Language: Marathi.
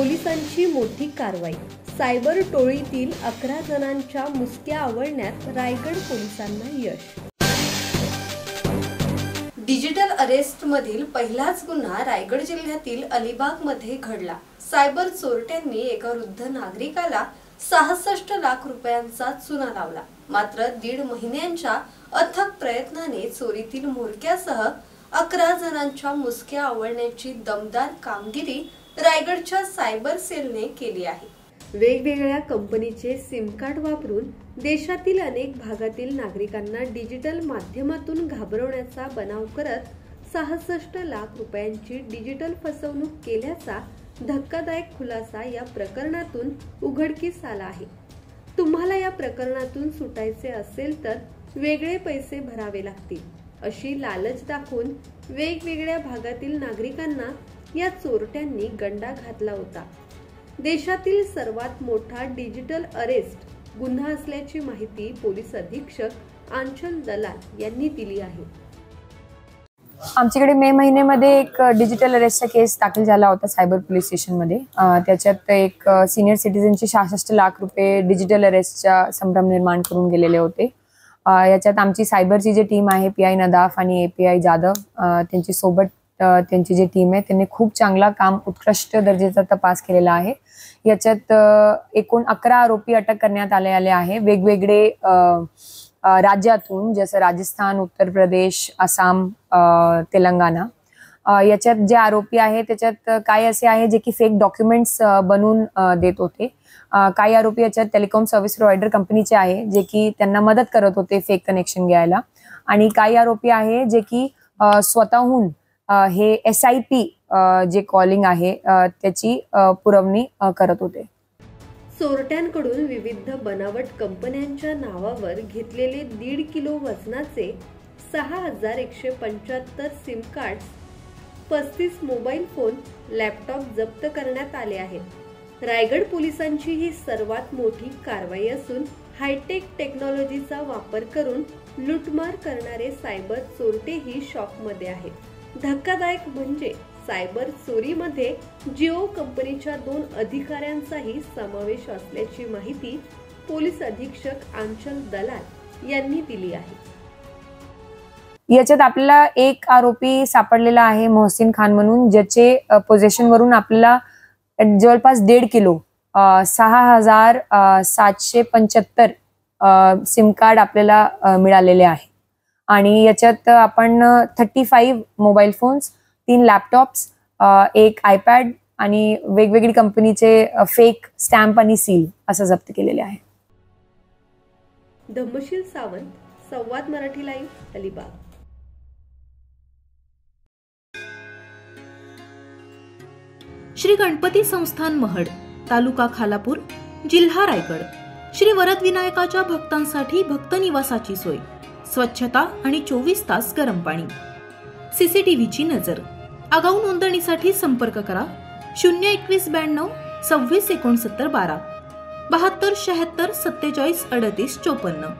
पोलिसांची मोठी कारवाई। सायबर टोळीतील 11 जणांच्या मुसक्या आवळण्यात रायगड पोलिसांना यश। डिजिटल अरेस्ट मधील पहिलाच गुन्हा रायगड जिल्ह्यातील अलिबाग मध्ये घडला। सायबर चोरट्यांनी एका वृद्ध नागरिकाला 66 लाख रुपयांचा चुना लावला। मात्र 1.5 महिन्यांच्या अथक प्रयत्नाने चोरीतील म्होरक्यासह 11 जणांच्या मुसक्या आवळण्याची दमदार कामगिरी रायगडच्या सायबर सेलने केली आहे। वेगवेगळ्या कंपनीचे सिम कार्ड वापरून देशातील अनेक भागातील नागरिकांना डिजिटल माध्यमातून घाबरवण्याचा बनाव करत 66 लाख रुपयांची डिजिटल फसवणूक केल्याचा धक्कादायक खुलासा या प्रकरणातून उघडकीस आला आहे। तुम्हाला या प्रकरणातून सुटायचे असेल तर वेगळे पैसे भरावे लागतील अशी लालच दाखवून वेगवेगळ्या भागातील नागरिकांना या चोरट्यांनी गंडा घातला होता। देशातील सर्वात मोठा डिजिटल अरेस्ट गुन्हा असल्याची माहिती पोलीस अधीक्षक आंचल दलाल यांनी दिली आहे। आमच्याकडे मे महिन्यामध्ये एक डिजिटल अरेस्टचा केस दाखल झाला होता सायबर पोलीस स्टेशनमध्ये। त्याच्यात एक सिनियर सिटीजनचे 66 लाख रुपये डिजिटल अरेस्टचा संभ्रम निर्माण करून गेलेले होते। याच्यात आमची सायबरची जी टीम आहे PI नदाफ आणि API जाधव त्यांची सोबत त्यांची जी टीम आहे त्यांनी खूप चांगला काम उत्कृष्ट दर्जाचा तपास केलेला आहे। याच्यात एकूण 11 आरोपी अटक करण्यात आले आहे वेगवेगळे राज्यातून, जसं राजस्थान, उत्तर प्रदेश, आसाम, तेलंगणा। याच्यात जे आरोपी आहे त्याच्यात काही असे आहे जे की फेक डॉक्युमेंट्स बनवून देत होते। काही आरोपी याच्यात टेलिकॉम सर्व्हिस प्रोव्हायडर कंपनीचे आहे जे की त्यांना मदत करत होते फेक कनेक्शन घ्यायला, आणि काही आरोपी आहे जे की स्वतःहून हे SIP जे कॉलिंग आहे त्याची पुरवणी करत होते। चोरट्यांकडून विविध बनावट कंपन्यांच्या नावावर घेतलेले 1.5 किलो वजनाचे 6175 SIM cards, 35 mobile phone, laptop जप्त करण्यात आले आहेत। रायगड पोलिसांची ही सर्वात मोठी कारवाई असून हायटेक टेक्नॉलॉजीचा वापर करून लूटमार करणारे सायबर चोरटेही शॉकमध्ये आहेत। धक्कादायक म्हणजे सायबर चोरीमध्ये जिओ कंपनीच्या 2 अधिकाऱ्यांचाही समावेश असल्याची माहिती पोलीस अधीक्षक आंचल दलाल यांनी दिली आहे। याच्यात आपल्याला एक आरोपी सापडलेला आहे मोहसिन खान म्हणून, ज्याचे पोझिशन वरून आपल्याला जवळपास 1.5 किलो 6775 सिम कार्ड आपल्याला मिळालेले आहे। आणि याच्यात आपण 35 मोबाईल फोन्स, 3 लॅपटॉप्स, एक iPad आणि वेगवेगळी कंपनीचे फेक स्टॅम्प आणि सील असं जप्त केलेले आहे। धम्मशील सावंत, संवाद मराठी लाईव्ह, अलिबाग। श्री गणपती संस्थान महड, तालुका खालापूर, जिल्हा रायगड। श्री वरद विनायकाच्या भक्तांसाठी भक्त निवासाची सोय, स्वच्छता आणि 24 तास गरम पाणी, CCTVची नजर। आगाऊ नोंदणीसाठी संपर्क करा 021 92 26 69 12 72 76 47 38 54।